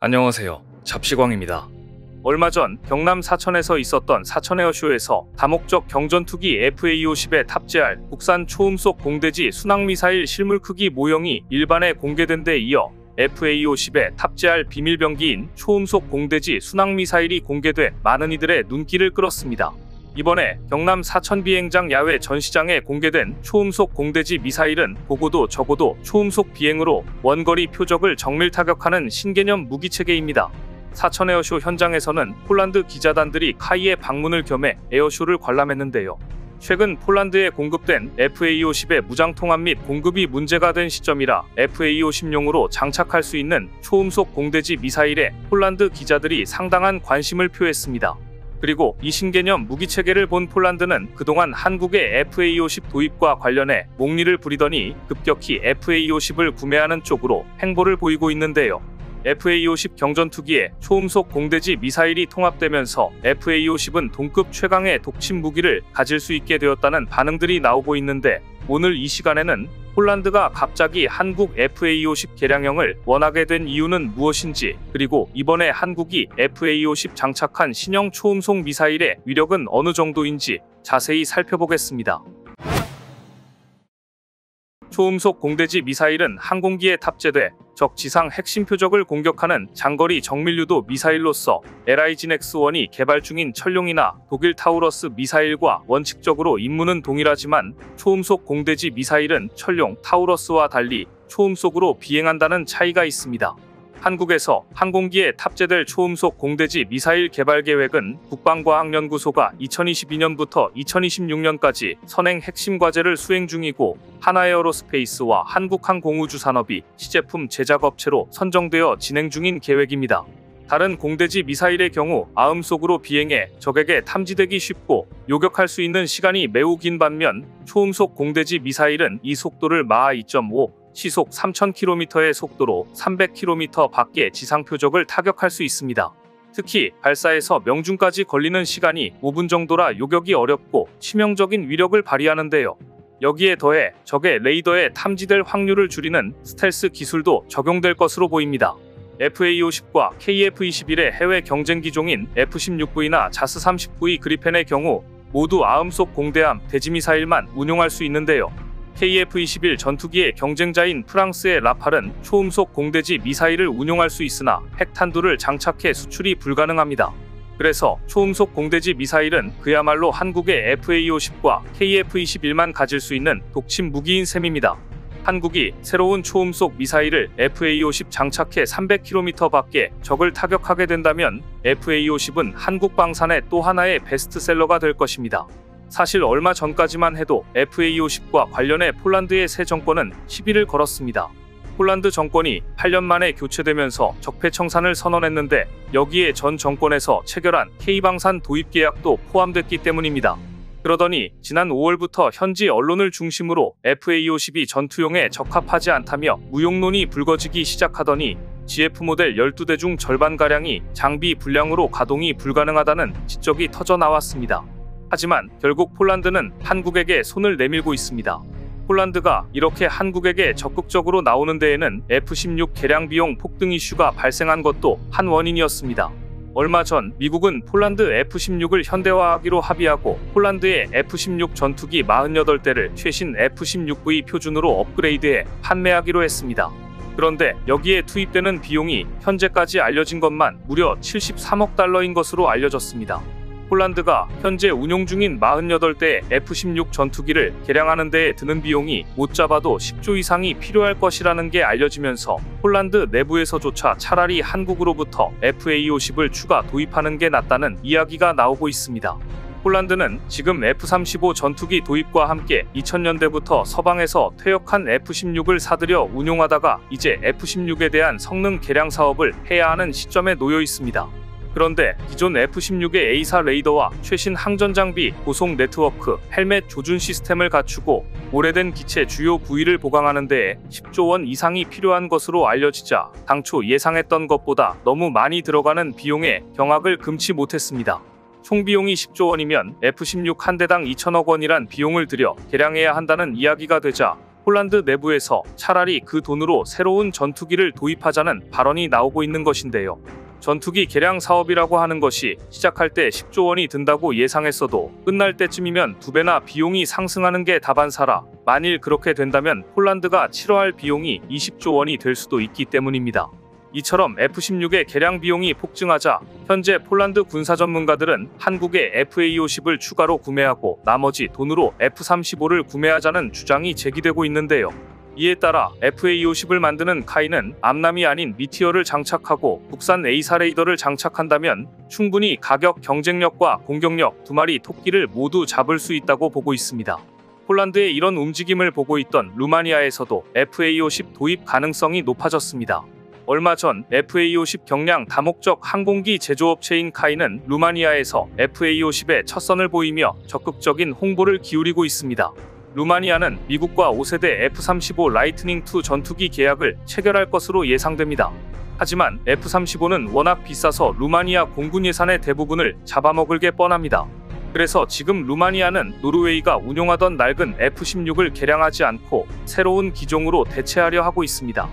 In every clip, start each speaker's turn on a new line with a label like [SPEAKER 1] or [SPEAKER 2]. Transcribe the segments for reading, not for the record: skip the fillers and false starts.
[SPEAKER 1] 안녕하세요. 잡시광입니다. 얼마 전 경남 사천에서 있었던 사천에어쇼에서 다목적 경전투기 FA-50에 탑재할 국산 초음속 공대지 순항미사일 실물 크기 모형이 일반에 공개된 데 이어 FA-50에 탑재할 비밀병기인 초음속 공대지 순항미사일이 공개돼 많은 이들의 눈길을 끌었습니다. 이번에 경남 사천 비행장 야외 전시장에 공개된 초음속 공대지 미사일은 보고도 적어도 초음속 비행으로 원거리 표적을 정밀 타격하는 신개념 무기체계입니다. 사천 에어쇼 현장에서는 폴란드 기자단들이 카이에 방문을 겸해 에어쇼를 관람했는데요. 최근 폴란드에 공급된 FA-50의 무장통합 및 공급이 문제가 된 시점이라 FA-50용으로 장착할 수 있는 초음속 공대지 미사일에 폴란드 기자들이 상당한 관심을 표했습니다. 그리고 이 신개념 무기체계를 본 폴란드는 그동안 한국의 FA-50 도입과 관련해 목리를 부리더니 급격히 FA-50을 구매하는 쪽으로 행보를 보이고 있는데요. FA-50 경전투기에 초음속 공대지 미사일이 통합되면서 FA-50은 동급 최강의 독침 무기를 가질 수 있게 되었다는 반응들이 나오고 있는데, 오늘 이 시간에는 폴란드가 갑자기 한국 FA-50 개량형을 원하게 된 이유는 무엇인지, 그리고 이번에 한국이 FA-50 장착한 신형 초음속 미사일의 위력은 어느 정도인지 자세히 살펴보겠습니다. 초음속 공대지 미사일은 항공기에 탑재돼 적 지상 핵심 표적을 공격하는 장거리 정밀유도 미사일로서 LIGN-X1이 개발 중인 철룡이나 독일 타우러스 미사일과 원칙적으로 임무는 동일하지만 초음속 공대지 미사일은 철룡, 타우러스와 달리 초음속으로 비행한다는 차이가 있습니다. 한국에서 항공기에 탑재될 초음속 공대지 미사일 개발 계획은 국방과학연구소가 2022년부터 2026년까지 선행 핵심 과제를 수행 중이고, 하나에어로스페이스와 한국항공우주산업이 시제품 제작업체로 선정되어 진행 중인 계획입니다. 다른 공대지 미사일의 경우 아음속으로 비행해 적에게 탐지되기 쉽고 요격할 수 있는 시간이 매우 긴 반면, 초음속 공대지 미사일은 이 속도를 마하 2.5, 시속 3000km의 속도로 300km 밖의 지상 표적을 타격할 수 있습니다. 특히 발사에서 명중까지 걸리는 시간이 5분 정도라 요격이 어렵고 치명적인 위력을 발휘하는데요. 여기에 더해 적의 레이더에 탐지될 확률을 줄이는 스텔스 기술도 적용될 것으로 보입니다. FA-50과 KF-21의 해외 경쟁 기종인 F-16V나 자스-30V 그리펜의 경우 모두 아음속 공대함 대지미사일만 운용할 수 있는데요. KF-21 전투기의 경쟁자인 프랑스의 라팔은 초음속 공대지 미사일을 운용할 수 있으나 핵탄두를 장착해 수출이 불가능합니다. 그래서 초음속 공대지 미사일은 그야말로 한국의 FA-50과 KF-21만 가질 수 있는 독침 무기인 셈입니다. 한국이 새로운 초음속 미사일을 FA-50 장착해 300km 밖에 적을 타격하게 된다면 FA-50은 한국 방산의 또 하나의 베스트셀러가 될 것입니다. 사실 얼마 전까지만 해도 FA-50과 관련해 폴란드의 새 정권은 시비를 걸었습니다. 폴란드 정권이 8년 만에 교체되면서 적폐청산을 선언했는데, 여기에 전 정권에서 체결한 K방산 도입 계약도 포함됐기 때문입니다. 그러더니 지난 5월부터 현지 언론을 중심으로 FA-50이 전투용에 적합하지 않다며 무용론이 불거지기 시작하더니 GF 모델 12대 중 절반가량이 장비 불량으로 가동이 불가능하다는 지적이 터져 나왔습니다. 하지만 결국 폴란드는 한국에게 손을 내밀고 있습니다. 폴란드가 이렇게 한국에게 적극적으로 나오는 데에는 F-16 개량 비용 폭등 이슈가 발생한 것도 한 원인이었습니다. 얼마 전 미국은 폴란드 F-16을 현대화하기로 합의하고 폴란드의 F-16 전투기 48대를 최신 F-16V 표준으로 업그레이드해 판매하기로 했습니다. 그런데 여기에 투입되는 비용이 현재까지 알려진 것만 무려 73억 달러인 것으로 알려졌습니다. 폴란드가 현재 운용 중인 48대의 F-16 전투기를 개량하는 데에 드는 비용이 못 잡아도 10조 이상이 필요할 것이라는 게 알려지면서 폴란드 내부에서조차 차라리 한국으로부터 FA-50을 추가 도입하는 게 낫다는 이야기가 나오고 있습니다. 폴란드는 지금 F-35 전투기 도입과 함께 2000년대부터 서방에서 퇴역한 F-16을 사들여 운용하다가 이제 F-16에 대한 성능 개량 사업을 해야 하는 시점에 놓여 있습니다. 그런데 기존 F-16의 A사 레이더와 최신 항전 장비, 고속 네트워크, 헬멧 조준 시스템을 갖추고 오래된 기체 주요 부위를 보강하는 데에 10조 원 이상이 필요한 것으로 알려지자 당초 예상했던 것보다 너무 많이 들어가는 비용에 경악을 금치 못했습니다. 총 비용이 10조 원이면 F-16 한 대당 2천억 원이란 비용을 들여 개량해야 한다는 이야기가 되자 폴란드 내부에서 차라리 그 돈으로 새로운 전투기를 도입하자는 발언이 나오고 있는 것인데요. 전투기 개량 사업이라고 하는 것이 시작할 때 10조 원이 든다고 예상했어도 끝날 때쯤이면 2배나 비용이 상승하는 게 다반사라 만일 그렇게 된다면 폴란드가 치러야 할 비용이 20조 원이 될 수도 있기 때문입니다. 이처럼 F-16의 개량 비용이 폭증하자 현재 폴란드 군사 전문가들은 한국의 FA-50을 추가로 구매하고 나머지 돈으로 F-35를 구매하자는 주장이 제기되고 있는데요. 이에 따라 FA-50을 만드는 카이는 암람이 아닌 미티어를 장착하고 국산 A사 레이더를 장착한다면 충분히 가격 경쟁력과 공격력 두 마리 토끼를 모두 잡을 수 있다고 보고 있습니다. 폴란드의 이런 움직임을 보고 있던 루마니아에서도 FA-50 도입 가능성이 높아졌습니다. 얼마 전 FA-50 경량 다목적 항공기 제조업체인 카이는 루마니아에서 FA-50의 첫 선을 보이며 적극적인 홍보를 기울이고 있습니다. 루마니아는 미국과 5세대 F-35 라이트닝2 전투기 계약을 체결할 것으로 예상됩니다. 하지만 F-35는 워낙 비싸서 루마니아 공군 예산의 대부분을 잡아먹을 게 뻔합니다. 그래서 지금 루마니아는 노르웨이가 운용하던 낡은 F-16을 개량하지 않고 새로운 기종으로 대체하려 하고 있습니다.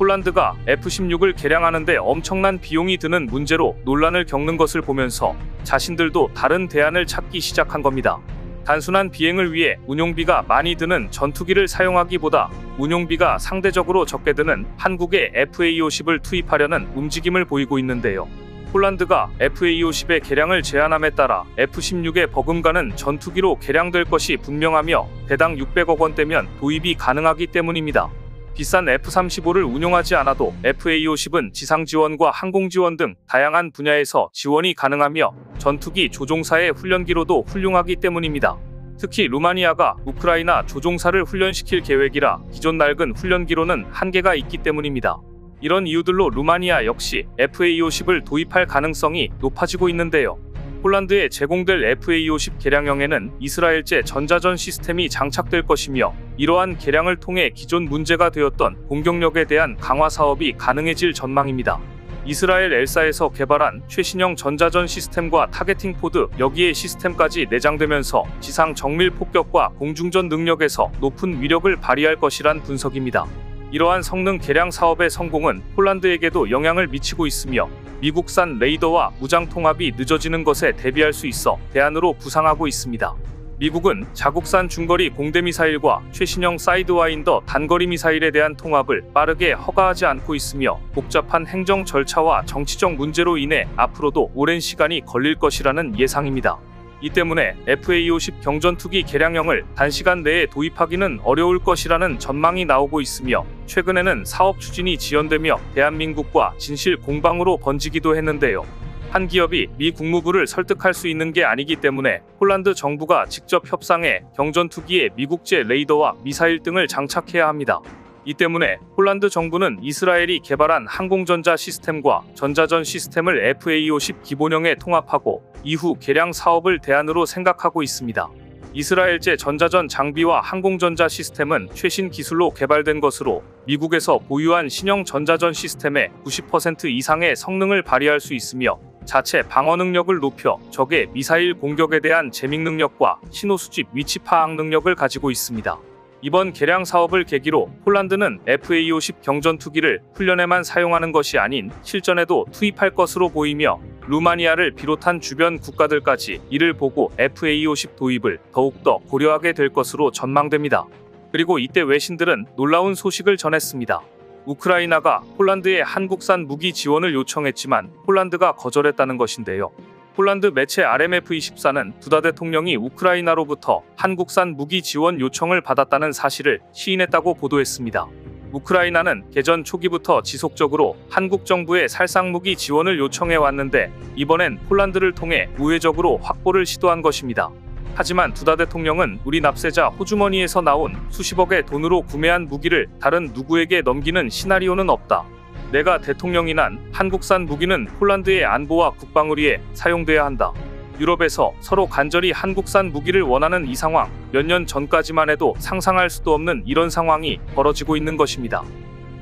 [SPEAKER 1] 폴란드가 F-16을 개량하는데 엄청난 비용이 드는 문제로 논란을 겪는 것을 보면서 자신들도 다른 대안을 찾기 시작한 겁니다. 단순한 비행을 위해 운용비가 많이 드는 전투기를 사용하기보다 운용비가 상대적으로 적게 드는 한국의 FA-50을 투입하려는 움직임을 보이고 있는데요. 폴란드가 FA-50의 개량을 제안함에 따라 F-16의 버금가는 전투기로 개량될 것이 분명하며 대당 600억 원대면 도입이 가능하기 때문입니다. 비싼 F-35를 운용하지 않아도 FA-50은 지상 지원과 항공 지원 등 다양한 분야에서 지원이 가능하며 전투기 조종사의 훈련기로도 훌륭하기 때문입니다. 특히 루마니아가 우크라이나 조종사를 훈련시킬 계획이라 기존 낡은 훈련기로는 한계가 있기 때문입니다. 이런 이유들로 루마니아 역시 FA-50을 도입할 가능성이 높아지고 있는데요. 폴란드에 제공될 FA-50 개량형에는 이스라엘제 전자전 시스템이 장착될 것이며 이러한 개량을 통해 기존 문제가 되었던 공격력에 대한 강화 사업이 가능해질 전망입니다. 이스라엘 엘사에서 개발한 최신형 전자전 시스템과 타겟팅 포드 여기에 시스템까지 내장되면서 지상 정밀 폭격과 공중전 능력에서 높은 위력을 발휘할 것이란 분석입니다. 이러한 성능 개량 사업의 성공은 폴란드에게도 영향을 미치고 있으며 미국산 레이더와 무장 통합이 늦어지는 것에 대비할 수 있어 대안으로 부상하고 있습니다. 미국은 자국산 중거리 공대 미사일과 최신형 사이드와인더 단거리 미사일에 대한 통합을 빠르게 허가하지 않고 있으며 복잡한 행정 절차와 정치적 문제로 인해 앞으로도 오랜 시간이 걸릴 것이라는 예상입니다. 이 때문에 FA-50 경전투기 개량형을 단시간 내에 도입하기는 어려울 것이라는 전망이 나오고 있으며 최근에는 사업 추진이 지연되며 대한민국과 진실 공방으로 번지기도 했는데요. 한 기업이 미 국무부를 설득할 수 있는 게 아니기 때문에 폴란드 정부가 직접 협상해 경전투기에 미국제 레이더와 미사일 등을 장착해야 합니다. 이 때문에 폴란드 정부는 이스라엘이 개발한 항공전자 시스템과 전자전 시스템을 FA-50 기본형에 통합하고 이후 개량 사업을 대안으로 생각하고 있습니다. 이스라엘제 전자전 장비와 항공전자 시스템은 최신 기술로 개발된 것으로 미국에서 보유한 신형 전자전 시스템의 90% 이상의 성능을 발휘할 수 있으며 자체 방어 능력을 높여 적의 미사일 공격에 대한 재밍 능력과 신호 수집 위치 파악 능력을 가지고 있습니다. 이번 개량 사업을 계기로 폴란드는 FA-50 경전투기를 훈련에만 사용하는 것이 아닌 실전에도 투입할 것으로 보이며 루마니아를 비롯한 주변 국가들까지 이를 보고 FA-50 도입을 더욱더 고려하게 될 것으로 전망됩니다. 그리고 이때 외신들은 놀라운 소식을 전했습니다. 우크라이나가 폴란드에 한국산 무기 지원을 요청했지만 폴란드가 거절했다는 것인데요. 폴란드 매체 RMF24는 두다 대통령이 우크라이나로부터 한국산 무기 지원 요청을 받았다는 사실을 시인했다고 보도했습니다. 우크라이나는 개전 초기부터 지속적으로 한국 정부에 살상 무기 지원을 요청해 왔는데 이번엔 폴란드를 통해 우회적으로 확보를 시도한 것입니다. 하지만 두다 대통령은 우리 납세자 호주머니에서 나온 수십억의 돈으로 구매한 무기를 다른 누구에게 넘기는 시나리오는 없다. 내가 대통령이 난 한국산 무기는 폴란드의 안보와 국방을 위해 사용돼야 한다. 유럽에서 서로 간절히 한국산 무기를 원하는 이 상황, 몇 년 전까지만 해도 상상할 수도 없는 이런 상황이 벌어지고 있는 것입니다.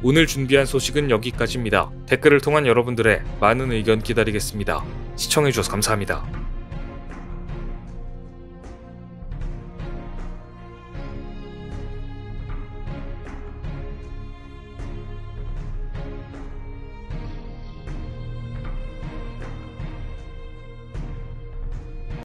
[SPEAKER 2] 오늘 준비한 소식은 여기까지입니다. 댓글을 통한 여러분들의 많은 의견 기다리겠습니다. 시청해주셔서 감사합니다.